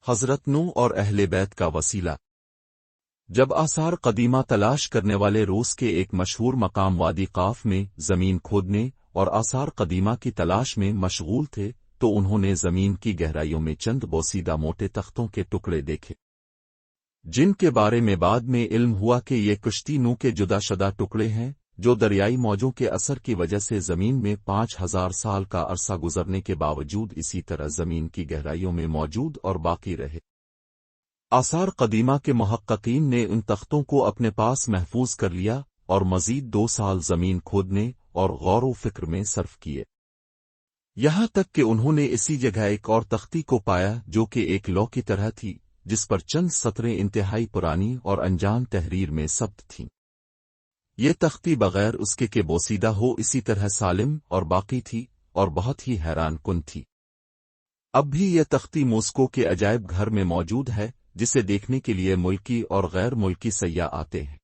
حضرت نوح اور اہل بیت کا وسیلہ۔ جب آثار قدیمہ تلاش کرنے والے روس کے ایک مشہور مقام وادی قاف میں زمین کھودنے اور آثار قدیمہ کی تلاش میں مشغول تھے تو انہوں نے زمین کی گہرائیوں میں چند بوسیدہ موٹے تختوں کے ٹکڑے دیکھے، جن کے بارے میں بعد میں علم ہوا کہ یہ کشتی نوح کے جدا شدہ ٹکڑے ہیں جو دریائی موجوں کے اثر کی وجہ سے زمین میں 5000 سال کا عرصہ گزرنے کے باوجود اسی طرح زمین کی گہرائیوں میں موجود اور باقی رہے۔ آثار قدیمہ کے محققین نے ان تختوں کو اپنے پاس محفوظ کر لیا اور مزید 2 سال زمین کھودنے اور غور و فکر میں صرف کیے، یہاں تک کہ انہوں نے اسی جگہ ایک اور تختی کو پایا جو کہ ایک لوح کی طرح تھی، جس پر چند سطریں انتہائی پرانی اور انجان تحریر میں ثبت تھیں۔ یہ تختی بغیر اس کے بوسیدہ ہو اسی طرح سالم اور باقی تھی اور بہت ہی حیران کن تھی۔ اب بھی یہ تختی ماسکو کے عجائب گھر میں موجود ہے، جسے دیکھنے کے لیے ملکی اور غیر ملکی سیاح آتے ہیں۔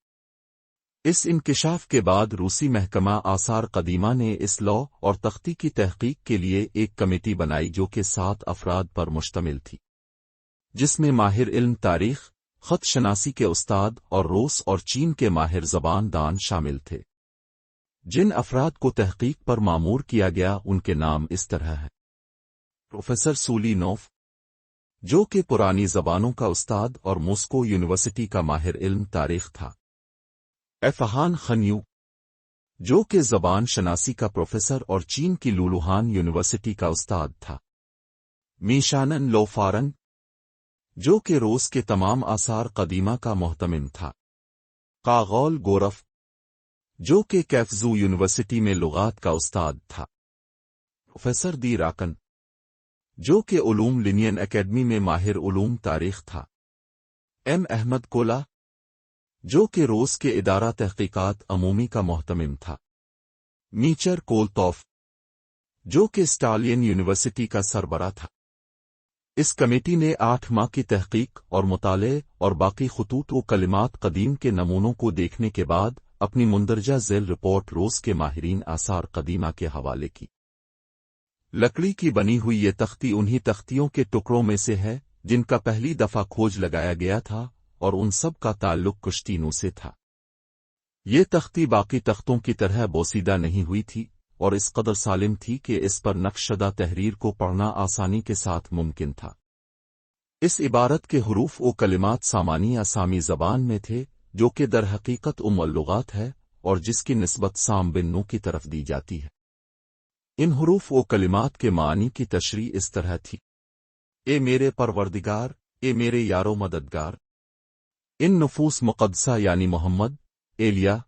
اس انکشاف کے بعد روسی محکمہ آثار قدیمہ نے اس لوح اور تختی کی تحقیق کے لیے ایک کمیٹی بنائی جو کہ 7 افراد پر مشتمل تھی، جس میں ماہر علم تاریخ، خط شناسی کے استاد اور روس اور چین کے ماہر زبان دان شامل تھے۔ جن افراد کو تحقیق پر مامور کیا گیا ان کے نام اس طرح ہیں: پروفیسر سولینوف، جو کہ پرانی زبانوں کا استاد اور ماسکو یونیورسٹی کا ماہر علم تاریخ تھا، ایفہان خنیو، جو کہ زبان شناسی کا پروفیسر اور چین کی لولوہان یونیورسٹی کا استاد تھا، میشانن لوفارن، جو کہ روس کے تمام آثار قدیمہ کا محتمم تھا، قاغول گورف، جو کہ کیفزو یونیورسٹی میں لغات کا استاد تھا، پروفیسر دی راکن، جو کہ علوم لینین اکیڈمی میں ماہر علوم تاریخ تھا، ایم احمد کولا، جو کہ روس کے ادارہ تحقیقات عمومی کا محتمم تھا، میچر کولتوف، جو کہ اسٹالین یونیورسٹی کا سربراہ تھا۔ اس کمیٹی نے 8 ماہ کی تحقیق اور مطالعے اور باقی خطوط و کلمات قدیم کے نمونوں کو دیکھنے کے بعد اپنی مندرجہ ذیل رپورٹ روس کے ماہرین آثار قدیمہ کے حوالے کی۔ لکڑی کی بنی ہوئی یہ تختی انہی تختیوں کے ٹکڑوں میں سے ہے جن کا پہلی دفعہ کھوج لگایا گیا تھا اور ان سب کا تعلق کشتی نوح سے تھا۔ یہ تختی باقی تختوں کی طرح بوسیدہ نہیں ہوئی تھی اور اس قدر سالم تھی کہ اس پر نقش شدہ تحریر کو پڑھنا آسانی کے ساتھ ممکن تھا۔ اس عبارت کے حروف و کلمات سامانی اسامی زبان میں تھے جو کہ در حقیقت اللغات ہے اور جس کی نسبت سام بن نوح کی طرف دی جاتی ہے۔ ان حروف و کلمات کے معنی کی تشریح اس طرح تھی: اے میرے پروردگار، اے میرے یارو مددگار، ان نفوس مقدسہ یعنی محمد، ایلیا،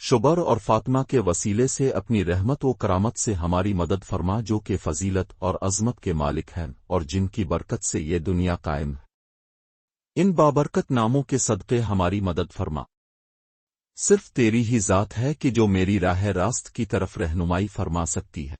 شبر اور فاطمہ کے وسیلے سے اپنی رحمت و کرامت سے ہماری مدد فرما جو کہ فضیلت اور عظمت کے مالک ہیں اور جن کی برکت سے یہ دنیا قائم ہے۔ ان بابرکت ناموں کے صدقے ہماری مدد فرما۔ صرف تیری ہی ذات ہے کہ جو میری راہ راست کی طرف رہنمائی فرما سکتی ہے۔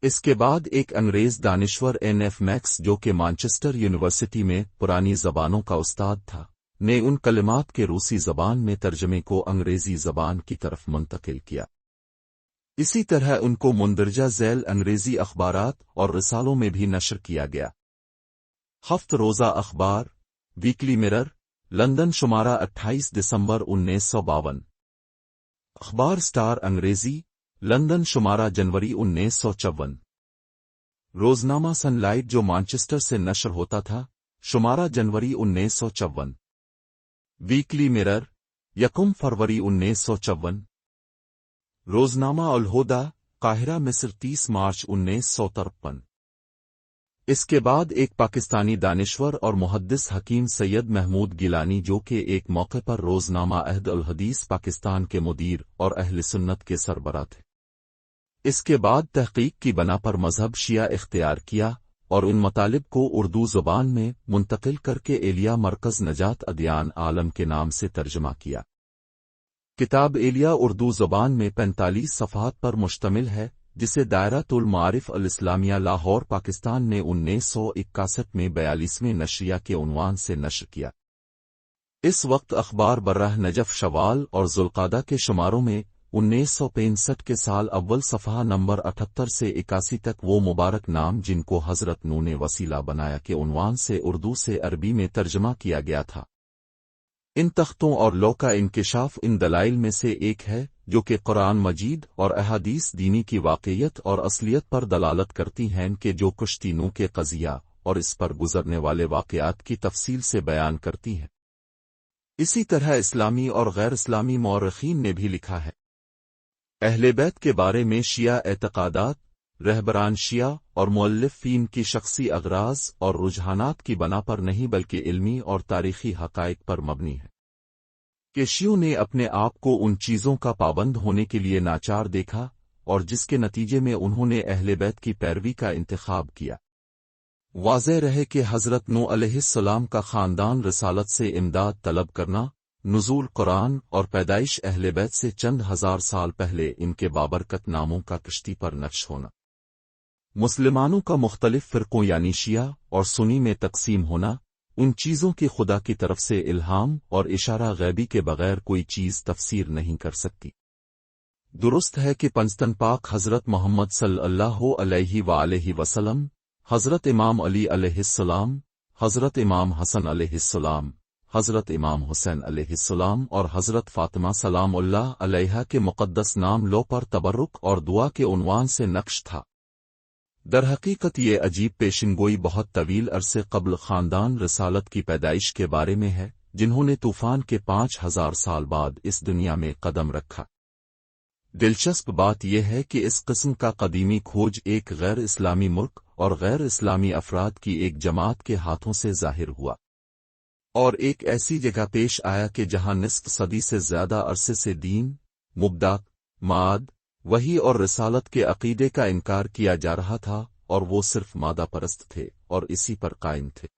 اس کے بعد ایک انگریز دانشور این ایف میکس جو کہ مانچسٹر یونیورسٹی میں پرانی زبانوں کا استاد تھا نے ان کلمات کے روسی زبان میں ترجمے کو انگریزی زبان کی طرف منتقل کیا۔ اسی طرح ان کو مندرجہ ذیل انگریزی اخبارات اور رسالوں میں بھی نشر کیا گیا۔ 7 روزہ اخبار، ویکلی مرر، لندن، شمارہ 28 دسمبر 1952۔ اخبار سٹار انگریزی، لندن، شمارہ جنوری 1954۔ روزنامہ سن لائٹ جو مانچسٹر سے نشر ہوتا تھا، شمارہ جنوری 1954۔ ویکلی مرر، 1 فروری 1954۔ روزنامہ الہدیٰ، قاہرہ، مصر، 30 مارچ 1953۔ اس کے بعد ایک پاکستانی دانشور اور محدث حکیم سید محمود گیلانی جو کہ ایک موقع پر روزنامہ عہد الحدیث پاکستان کے مدیر اور اہل سنت کے سربراہ تھے۔ اس کے بعد تحقیق کی بنا پر مذہب شیعہ اختیار کیا اور ان مطالب کو اردو زبان میں منتقل کر کے ایلیا مرکز نجات ادیان عالم کے نام سے ترجمہ کیا۔ کتاب ایلیا اردو زبان میں 45 صفحات پر مشتمل ہے جسے دائرۃ المعارف الاسلامیہ لاہور پاکستان نے 1961 میں 42ویں نشریہ کے عنوان سے نشر کیا۔ اس وقت اخبار برہ نجف شوال اور ذوالقعدہ کے شماروں میں 1965 کے سال اول صفحہ نمبر 78 سے 81 تک وہ مبارک نام جن کو حضرت نو نے وسیلہ بنایا کے عنوان سے اردو سے عربی میں ترجمہ کیا گیا تھا۔ ان تختوں اور لوح کا انکشاف ان دلائل میں سے ایک ہے جو کہ قرآن مجید اور احادیث دینی کی واقعیت اور اصلیت پر دلالت کرتی ہیں کہ جو کشتی نو کے قضیہ اور اس پر گزرنے والے واقعات کی تفصیل سے بیان کرتی ہیں۔ اسی طرح اسلامی اور غیر اسلامی مورخین نے بھی لکھا ہے۔ اہل بیت کے بارے میں شیعہ اعتقادات، رہبران شیعہ اور مؤلفین کی شخصی اغراض اور رجحانات کی بنا پر نہیں بلکہ علمی اور تاریخی حقائق پر مبنی ہے کہ شیعوں نے اپنے آپ کو ان چیزوں کا پابند ہونے کے لیے ناچار دیکھا اور جس کے نتیجے میں انہوں نے اہل بیت کی پیروی کا انتخاب کیا۔ واضح رہے کہ حضرت نو علیہ السلام کا خاندان رسالت سے امداد طلب کرنا، نزول قرآن اور پیدائش اہل بیت سے چند ہزار سال پہلے ان کے بابرکت ناموں کا کشتی پر نقش ہونا، مسلمانوں کا مختلف فرقوں یعنی شیعہ اور سنی میں تقسیم ہونا، ان چیزوں کی خدا کی طرف سے الہام اور اشارہ غیبی کے بغیر کوئی چیز تفسیر نہیں کر سکتی۔ درست ہے کہ پنجتن پاک حضرت محمد صلی اللہ علیہ وآلہ وسلم، حضرت امام علی علیہ السلام، حضرت امام حسن علیہ السلام، حضرت امام حسین علیہ السلام اور حضرت فاطمہ سلام اللہ علیہا کے مقدس نام لو پر تبرک اور دعا کے عنوان سے نقش تھا۔ در حقیقت یہ عجیب پیشنگوئی بہت طویل عرصے قبل خاندان رسالت کی پیدائش کے بارے میں ہے، جنہوں نے طوفان کے 5000 سال بعد اس دنیا میں قدم رکھا۔ دلچسپ بات یہ ہے کہ اس قسم کا قدیمی کھوج ایک غیر اسلامی ملک اور غیر اسلامی افراد کی ایک جماعت کے ہاتھوں سے ظاہر ہوا، اور ایک ایسی جگہ پیش آیا کہ جہاں نصف صدی سے زیادہ عرصے سے دین، مبدأ، معاد، وحی اور رسالت کے عقیدے کا انکار کیا جا رہا تھا، اور وہ صرف مادہ پرست تھے اور اسی پر قائم تھے۔